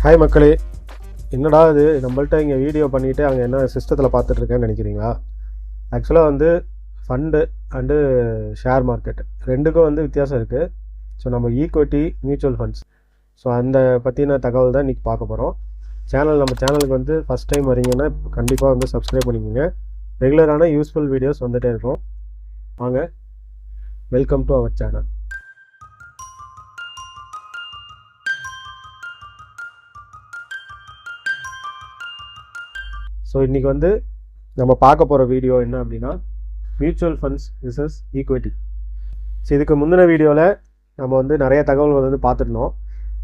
Hi மக்களே, என்னடா இது நம்மள்ட்ட இங்கே வீடியோ பண்ணிவிட்டு அங்கே என்ன சிஸ்டத்தில் பார்த்துட்ருக்கேன்னு நினைக்கிறீங்களா? ஆக்சுவலாக வந்து ஃபண்டு அண்டு ஷேர் மார்க்கெட் ரெண்டுக்கும் வந்து வித்தியாசம் இருக்குது. ஸோ நம்ம ஈக்விட்டி மியூச்சுவல் ஃபண்ட்ஸ் ஸோ அந்த பற்றின தகவல் தான் இன்றைக்கி பார்க்க போகிறோம். நம்ம சேனலுக்கு வந்து ஃபஸ்ட் டைம் வரீங்கன்னா கண்டிப்பாக வந்து சப்ஸ்கிரைப் பண்ணிக்கோங்க. ரெகுலரான யூஸ்ஃபுல் வீடியோஸ் வந்துகிட்டே இருக்கும். வாங்க, welcome to our channel. So இன்றைக்கி வந்து நம்ம பார்க்க போகிற வீடியோ என்ன அப்படின்னா, mutual funds versus equity. So இதுக்கு முந்தின வீடியோவில் நம்ம வந்து நிறைய தகவல்கள் வந்து பார்த்துருந்தோம்.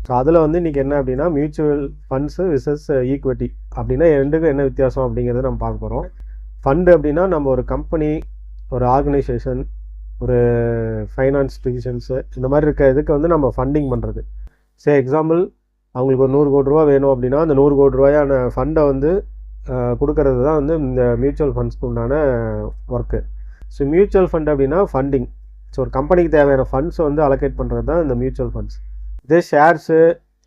ஸோ அதில் வந்து இன்றைக்கி என்ன அப்படின்னா, மியூச்சுவல் ஃபண்ட்ஸு விசஸ் ஈக்விட்டி அப்படின்னா ரெண்டுக்கும் என்ன வித்தியாசம் அப்படிங்கிறத நம்ம பார்க்க போகிறோம். ஃபண்டு அப்படின்னா நம்ம ஒரு கம்பெனி, ஒரு ஆர்கனைசேஷன், ஒரு ஃபைனான்ஸ் டிவிஷன்ஸு இந்த மாதிரி இருக்க இதுக்கு வந்து நம்ம ஃபண்டிங் பண்ணுறது. எக்ஸாம்பிள், அவங்களுக்கு ஒரு 100 கோடி ரூபா வேணும் அப்படின்னா அந்த 100 கோடி ரூபாயான ஃபண்டை வந்து கொடுக்கறது தான் வந்து இந்த மியூச்சுவல் ஃபண்ட்ஸ்க்கு உண்டான ஒர்க்கு. ஸோ மியூச்சுவல் ஃபண்ட் அப்படின்னா ஃபண்டிங். ஸோ ஒரு கம்பெனிக்கு தேவையான ஃபண்ட்ஸை வந்து அலோகேட் பண்ணுறது தான் இந்த மியூச்சுவல் ஃபண்ட்ஸ். இதே ஷேர்ஸு,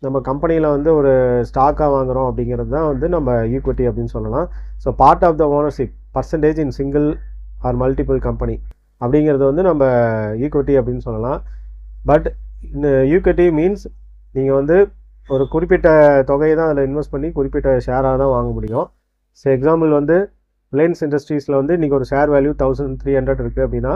நம்ம கம்பெனியில் வந்து ஒரு ஸ்டாக்காக வாங்குகிறோம் அப்படிங்கிறது தான் வந்து நம்ம ஈக்விட்டி அப்படின்னு சொல்லலாம். So part of the ownership percentage in single or multiple company அப்படிங்கிறது வந்து நம்ம ஈக்விட்டி அப்படின்னு சொல்லலாம். பட் இந்த ஈக்விட்டி மீன்ஸ் நீங்கள் வந்து ஒரு குறிப்பிட்ட தொகையை தான் அதில் இன்வெஸ்ட் பண்ணி குறிப்பிட்ட ஷேராக தான் வாங்க முடியும். ஸோ எக்ஸாம்பிள் வந்து ரிலையன்ஸ் இண்டஸ்ட்ரீஸில் வந்து இன்றைக்கி ஒரு ஷேர் வேல்யூ 1300 இருக்குது அப்படின்னா,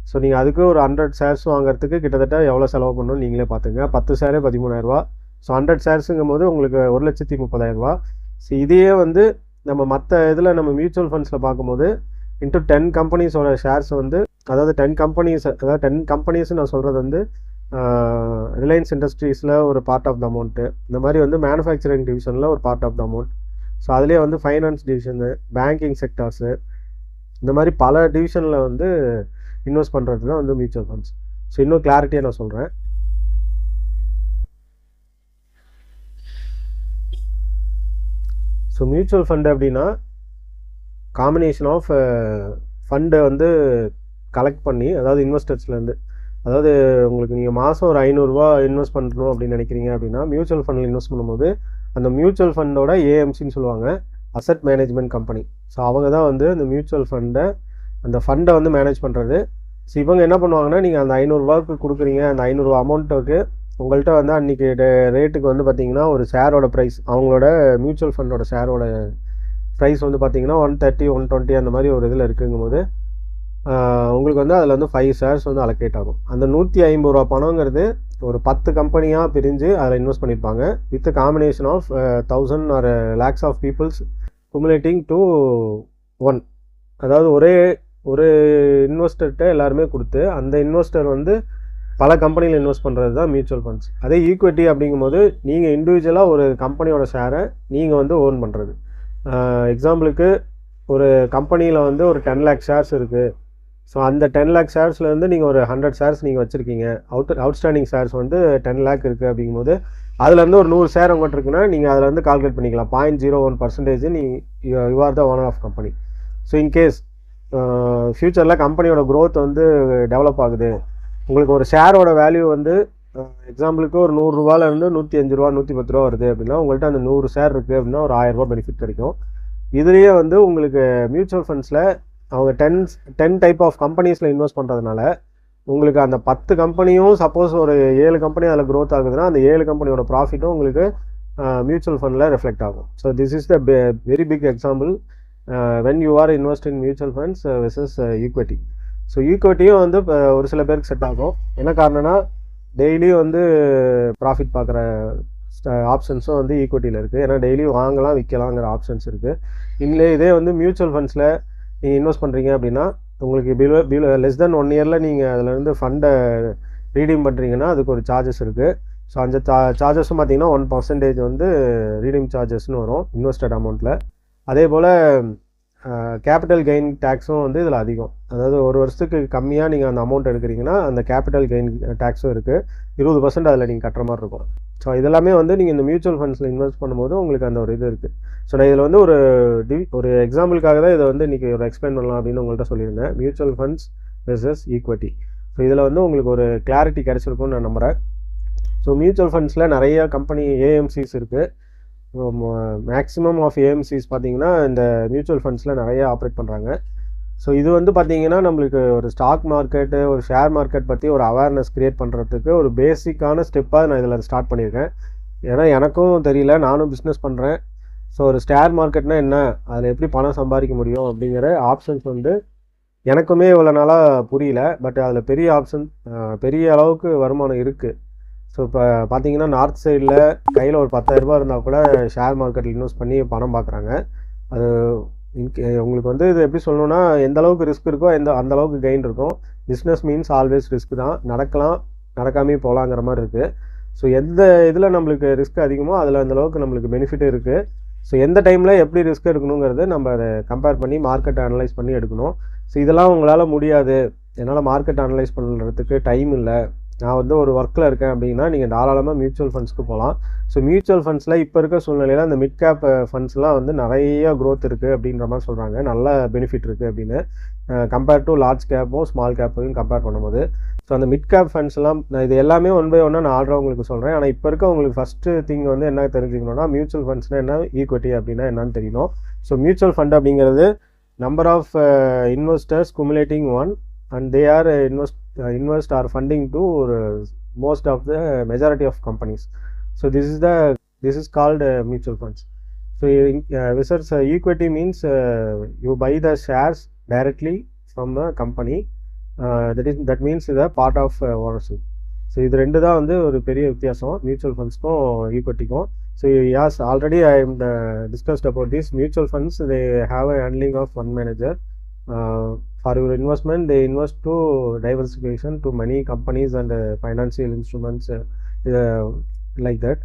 ஸோ நீங்கள் அதுக்கு ஒரு 100 ஷேர்ஸ் வாங்குறதுக்கு கிட்டத்தட்ட எவ்வளோ செலவு பண்ணணும்னு நீங்களே பார்த்துங்க. 10 ஷேரே 13,000. ஸோ 100 ஷேர்ஸுங்கும் போது உங்களுக்கு 1,30,000. ஸோ இதையே வந்து நம்ம மற்ற இதில் நம்ம மியூச்சுவல் ஃபண்ட்ஸில் பார்க்கும்போது இன்ட்டு 10 கம்பெனிஸோட ஷேர்ஸ் வந்து, அதாவது 10 கம்பெனிஸ் நான் சொல்கிறது வந்து ரிலையன்ஸ் இண்டஸ்ட்ரீஸில் ஒரு பார்ட் ஆஃப் த அமௌண்ட்டு, இந்த மாதிரி வந்து மேனுஃபேக்சரிங் டிவிஷனில் ஒரு part of the amount, so அதுலேயே வந்து ஃபைனான்ஸ் டிவிஷனு, பேங்கிங் செக்டார்ஸு, இந்த மாதிரி பல டிவிஷனில் வந்து இன்வெஸ்ட் பண்ணுறது தான் வந்து மியூச்சுவல் ஃபண்ட்ஸ். ஸோ இன்னும் கிளாரிட்டியாக நான் சொல்கிறேன். ஸோ மியூச்சுவல் ஃபண்டு அப்படின்னா காம்பினேஷன் ஆஃப் ஃபண்டை வந்து கலெக்ட் பண்ணி, அதாவது இன்வெஸ்டர்ஸ்லேருந்து, அதாவது உங்களுக்கு நீங்கள் மாதம் ஒரு 500 ரூபா இன்வெஸ்ட் பண்ணணும் அப்படின்னு நினைக்கிறீங்க அப்படின்னா மியூச்சுவல் ஃபண்டில் இன்வெஸ்ட் பண்ணும்போது அந்த மியூச்சுவல் ஃபண்டோட ஏஎம்சின்னு சொல்லுவாங்க, அசட் மேனேஜ்மெண்ட் கம்பெனி. ஸோ அவங்க தான் வந்து அந்த மியூச்சுவல் அந்த ஃபண்டை வந்து மேனேஜ் பண்ணுறது. ஸோ இவங்க என்ன பண்ணுவாங்கன்னா, நீங்கள் அந்த 500 ரூபாய்க்கு கொடுக்குறீங்க, அந்த 500 ரூபா அமௌண்ட்டுக்கு உங்கள்கிட்ட வந்து அன்றைக்கி ரேட்டுக்கு வந்து பார்த்திங்கன்னா ஒரு ஷேரோட ப்ரைஸ், அவங்களோட மியூச்சுவல் ஃபண்டோட ஷேரோட ப்ரைஸ் வந்து பார்த்திங்கன்னா 130, 120 அந்த மாதிரி ஒரு இதில் இருக்குங்கும் போது உங்களுக்கு வந்து அதில் வந்து 5 ஷேர்ஸ் வந்து அலோகேட் ஆகும். அந்த 150 ரூபா பணங்கிறது ஒரு 10 கம்பெனியாக பிரிஞ்சு அதில் இன்வெஸ்ட் பண்ணியிருப்பாங்க with combination of 1000 or lakhs of peoples cumulating to 1. அதாவது ஒரு இன்வெஸ்டர்கிட்ட எல்லாருமே கொடுத்து அந்த இன்வெஸ்டர் வந்து பல கம்பெனியில் இன்வெஸ்ட் பண்ணுறது தான் மியூச்சுவல் ஃபண்ட்ஸ். அதே ஈக்விட்டி அப்படிங்கும்போது நீங்கள் இண்டிவிஜுவலாக ஒரு கம்பெனியோட ஷேரை நீங்கள் வந்து ஓன் பண்ணுறது. எக்ஸாம்பிளுக்கு ஒரு கம்பெனியில் வந்து ஒரு 10 லேக் ஷேர்ஸ் இருக்குது. ஸோ அந்த 10 லேக் ஷேர்ஸ்லேருந்து நீங்கள் ஒரு 100 ஷேர்ஸ் நீங்கள் வச்சுருக்கீங்க. அவுட்ஸ்டாண்டிங் ஷேர்ஸ் வந்து 10 லேக் இருக்குது அப்படிங்கும்போது அதுலேருந்து ஒரு 100 ஷேர் உங்கள்கிட்ட இருக்குன்னா நீங்கள் அதில் வந்து கால்குலேட் பண்ணிக்கலாம். 0.01% you are the owner of company. So in case ஃப்யூச்சரில் கம்பெனியோட க்ரோத் வந்து டெவலப் ஆகுது, உங்களுக்கு ஒரு ஷேரோட வேல்யூ வந்து எக்ஸாம்பிளுக்கு ஒரு 100 ரூபாலேருந்து 105 ரூபா 110 ரூபா வருது அப்படின்னா உங்கள்கிட்ட அந்த 100 ஷேர் இருக்குது அப்படின்னா ஒரு 1000 ரூபா பெனிஃபிட் கிடைக்கும். இதுலேயே வந்து உங்களுக்கு மியூச்சுவல் ஃபண்ட்ஸில் அவங்க 10 டைப் ஆஃப் கம்பெனிஸில் இன்வெஸ்ட் பண்ணுறதுனால உங்களுக்கு அந்த 10 கம்பெனியும் சப்போஸ் ஒரு 7 கம்பெனி அதில் க்ரோத் ஆகுதுன்னா அந்த 7 கம்பெனியோட ப்ராஃபிட்டும் உங்களுக்கு மியூச்சுவல் ஃபண்டில் ரெஃப்ளெக்ட் ஆகும். So this is the very big example when you are invest in mutual funds versus equity. So ஈக்விட்டியும் வந்து ஒரு சில பேருக்கு செட் ஆகும். என்ன காரணம்னா டெய்லியும் வந்து ப்ராஃபிட் பார்க்குற ஆப்ஷன்ஸும் வந்து ஈக்விட்டியில் இருக்குது. ஏன்னா டெய்லியும் வாங்கலாம் விற்கலாங்கிற ஆப்ஷன்ஸ் இருக்குது. இதே வந்து மியூச்சுவல் ஃபண்ட்ஸில் நீங்கள் இன்வெஸ்ட் பண்ணுறீங்க அப்படின்னா உங்களுக்கு லெஸ் தென் 1 இயரில் நீங்கள் அதிலேருந்து ஃபண்டை ரீடீம் பண்ணுறீங்கன்னா அதுக்கு ஒரு சார்ஜஸ் இருக்குது. ஸோ அந்த சார்ஜஸும் பார்த்திங்கன்னா 1% வந்து ரீடீம் சார்ஜஸ்னு வரும் இன்வெஸ்டட் அமௌண்ட்டில். அதே போல் கேபிட்டல் கெயின் டேக்ஸும் வந்து இதில் அதிகம். அதாவது ஒரு வருஷத்துக்கு கம்மியாக நீங்கள் அந்த அமௌண்ட் எடுக்கிறீங்கன்னா அந்த கேபிட்டல் கெயின் டேக்ஸும் இருக்குது. 20% அதில் நீங்கள் கட்டுற மாதிரி இருக்கும். ஸோ இதெல்லாமே வந்து நீங்கள் இந்த மியூச்சுவல் ஃபண்ட்ஸில் இன்வெஸ்ட் பண்ணும்போது உங்களுக்கு அந்த ஒரு இது இருக்குது. ஸோ நான் இதில் வந்து ஒரு எக்ஸாம்பிளுக்காக தான் இதை வந்து இன்றைக்கி ஒரு எக்ஸ்பிளைன் பண்ணலாம் அப்படின்னு உங்கள்கிட்ட சொல்லியிருந்தேன், mutual funds versus equity. So இதில் வந்து உங்களுக்கு ஒரு கிளாரிட்டி கிடச்சிருக்கும்னு நான் நம்புகிறேன். ஸோ மியூச்சுவல் ஃபண்ட்ஸில் நிறைய கம்பெனி ஏஎம்சிஸ் இருக்குது. மேக்ஸிமம் ஆஃப் ஏஎம்சிஸ் பார்த்தீங்கன்னா இந்த மியூச்சுவல் ஃபண்ட்ஸில் நிறைய ஆப்ரேட் பண்ணுறாங்க. ஸோ இது வந்து பார்த்தீங்கன்னா நம்மளுக்கு ஒரு ஸ்டாக் மார்க்கெட்டு, ஒரு ஷேர் மார்க்கெட் பற்றி ஒரு அவேர்னஸ் க்ரியேட் பண்ணுறதுக்கு ஒரு பேசிக்கான ஸ்டெப்பாக நான் இதில் ஸ்டார்ட் பண்ணியிருக்கேன். ஏன்னா எனக்கும் தெரியல, நானும் பிஸ்னஸ் பண்ணுறேன். ஸோ ஒரு ஷேர் மார்க்கெட்னா என்ன, அதில் எப்படி பணம் சம்பாதிக்க முடியும் அப்படிங்கிற ஆப்ஷன்ஸ் வந்து எனக்குமே இவ்வளோ நாளாக புரியல. பட் அதில் பெரிய ஆப்ஷன், பெரிய அளவுக்கு வருமானம் இருக்குது. ஸோ இப்போ பார்த்தீங்கன்னா நார்த் சைடில் கையில் ஒரு 10,000 இருந்தால் கூட ஷேர் மார்க்கெட்டில் இன்வெஸ்ட் பண்ணி பணம் பார்க்குறாங்க. அது உங்களுக்கு வந்து இது எப்படி சொல்லணும்னா, எந்த அளவுக்கு ரிஸ்க் இருக்கோ அந்த அளவுக்கு கெயின் இருக்கும். பிஸ்னஸ் மீன்ஸ் ஆல்வேஸ் ரிஸ்க் தான். நடக்கலாம், நடக்காமே போகலாங்கிற மாதிரி இருக்குது. ஸோ எந்த இதில் நம்மளுக்கு ரிஸ்க் அதிகமோ அதில் அந்த அளவுக்கு நம்மளுக்கு பெனிஃபிட் இருக்குது. ஸோ எந்த டைமில் எப்படி ரிஸ்க் எடுக்கணுங்கிறது நம்ம அதை கம்பேர் பண்ணி மார்க்கெட்டை அனலைஸ் பண்ணி எடுக்கணும். ஸோ இதெல்லாம் உங்களால் முடியாது, என்னால் மார்க்கெட் அனலைஸ் பண்ணுறதுக்கு டைம் இல்லை, நான் வந்து ஒரு ஒர்க்கில் இருக்கேன் அப்படின்னா நீங்கள் தாராளமாக மியூச்சுவல் ஃபண்ட்ஸ்க்கு போகலாம். ஸோ மியூச்சுவல் ஃபண்ட்ஸில் இப்போ இருக்க சூழ்நிலையில் அந்த மிட் கேப் ஃபண்ட்ஸ்லாம் வந்து நிறைய க்ரோத் இருக்குது அப்படின்ற மாதிரி சொல்கிறாங்க. நல்ல பெனிஃபிட் இருக்குது அப்படின்னு கம்பேர் டு லார்ஜ் கேப்பும் ஸ்மால் கேப்பையும் கம்பேர் பண்ணும்போது. ஸோ அந்த மிட் கேப் ஃபண்ட்ஸ்லாம் நான் இது எல்லாமே ஒன் பை ஒன்னாக நான் ஆடுறவங்களுக்கு சொல்கிறேன். ஆனால் இப்போ இருக்க உங்களுக்கு ஃபஸ்ட்டு திங் வந்து என்ன தெரிஞ்சுக்கணும்னா, மியூச்சுவல் ஃபண்ட்ஸ்னால் என்ன, ஈக்விட்டி அப்படின்னா என்னன்னு தெரியணும். ஸோ மியூச்சுவல் ஃபண்ட் அப்படிங்கிறது number of investors cumulating one and they are invest or funding to most of the majority of companies. So this is called mutual funds. So versus equity means you buy the shares directly from the company, that means the part of ownership. So இது ரெண்டு தான் வந்து ஒரு பெரிய வித்தியாசம் மியூச்சுவல் ஃபண்ட்ஸ்க்கும் ஈக்விட்டிக்கும். So yes, already I am discussed about this. Mutual funds, they have a handling of one manager. For your investment, they invest to diversification to many companies and financial instruments like that.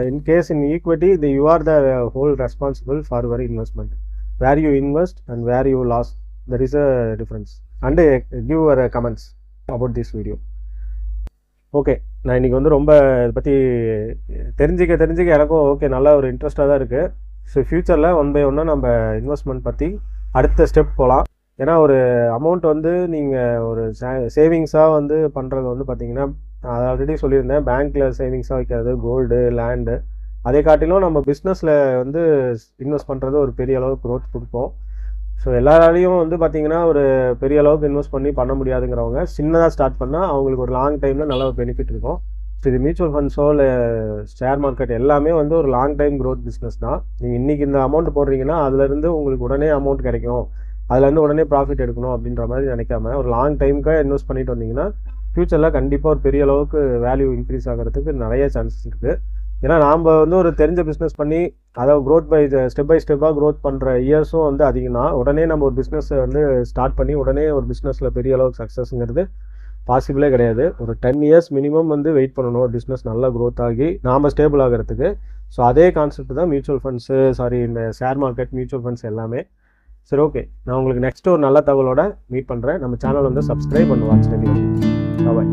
In case in equity, you are the whole responsible for your investment. Where you invest and where you lost, there is a difference. And give your comments about this video. Okay, நான் இன்றைக்கி வந்து ரொம்ப இதை பற்றி தெரிஞ்சிக்க எனக்கும் okay நல்ல ஒரு இன்ட்ரெஸ்ட்டாக தான் இருக்குது. ஸோ ஃப்யூச்சரில் ஒன் பை ஒன்னாக நம்ம இன்வெஸ்ட்மெண்ட் பற்றி அடுத்த ஸ்டெப் போகலாம். ஏன்னா ஒரு அமௌண்ட் வந்து நீங்கள் ஒரு சேவிங்ஸாக வந்து பண்ணுறது வந்து பார்த்திங்கன்னா, நான் ஆல்ரெடி சொல்லியிருந்தேன், பேங்க்கில் சேவிங்ஸாக வைக்கிறது, கோல்டு, லேண்டு, அதை காட்டிலும் நம்ம பிஸ்னஸில் வந்து இன்வெஸ்ட் பண்ணுறது ஒரு பெரிய அளவுக்கு க்ரோத் கொடுப்போம். ஸோ எல்லாராலையும் வந்து பார்த்திங்கன்னா ஒரு பெரிய அளவுக்கு இன்வெஸ்ட் பண்ண முடியாதுங்கிறவங்க சின்னதாக ஸ்டார்ட் பண்ணால் அவங்களுக்கு ஒரு லாங் டைமில் நல்ல ஒரு பெனிஃபிட் இருக்கும். ஸோ இது மியூச்சுவல் ஃபண்ட்ஸோ இல்லை ஷேர் மார்க்கெட் எல்லாமே வந்து ஒரு லாங் டைம் க்ரோத் பிஸ்னஸ் தான். நீங்கள் இன்றைக்கி இந்த அமௌண்ட் போடுறீங்கன்னா அதுலேருந்து உங்களுக்கு உடனே அமௌண்ட் கிடைக்கும், அதுலேருந்து உடனே ப்ராஃபிட் எடுக்கணும் அப்படின்ற மாதிரி நினைக்காம ஒரு லாங் டைமுக்காக இன்வெஸ்ட் பண்ணிட்டு வந்தீங்கன்னா ஃப்யூச்சரில் கண்டிப்பாக ஒரு பெரிய அளவுக்கு வேல்யூ இன்க்ரீஸ் ஆகிறதுக்கு நிறைய சான்சஸ் இருக்குது. ஏன்னா நாம் வந்து ஒரு தெரிஞ்ச பிஸ்னஸ் பண்ணி அதை க்ரோத் ஸ்டெப் பை ஸ்டெப்பாக க்ரோத் பண்ணுற இயர்ஸும் வந்து அதிகம் தான். உடனே நம்ம ஒரு பிஸ்னஸை வந்து ஸ்டார்ட் பண்ணி உடனே ஒரு பிஸ்னஸில் பெரிய அளவுக்கு சக்ஸஸ்ங்கிறது பாசிபிளே கிடையாது. ஒரு 10 years மினிமம் வந்து வெயிட் பண்ணணும் ஒரு பிஸ்னஸ் நல்லா க்ரோத் ஆகி நாம் ஸ்டேபிள் ஆகிறதுக்கு. ஸோ அதே கான்செப்ட் தான் மியூச்சுவல் ஃபண்ட்ஸு, இந்த ஷேர் மார்க்கெட், மியூச்சுவல் ஃபண்ட்ஸ் எல்லாமே. சரி, ஓகே, நான் உங்களுக்கு நெக்ஸ்ட் ஒரு நல்ல தகவலோட மீட் பண்ணுறேன். நம்ம சேனல் வந்து சப்ஸ்கிரைப் பண்ணி வாட்ச் பண்ணி. பாய்.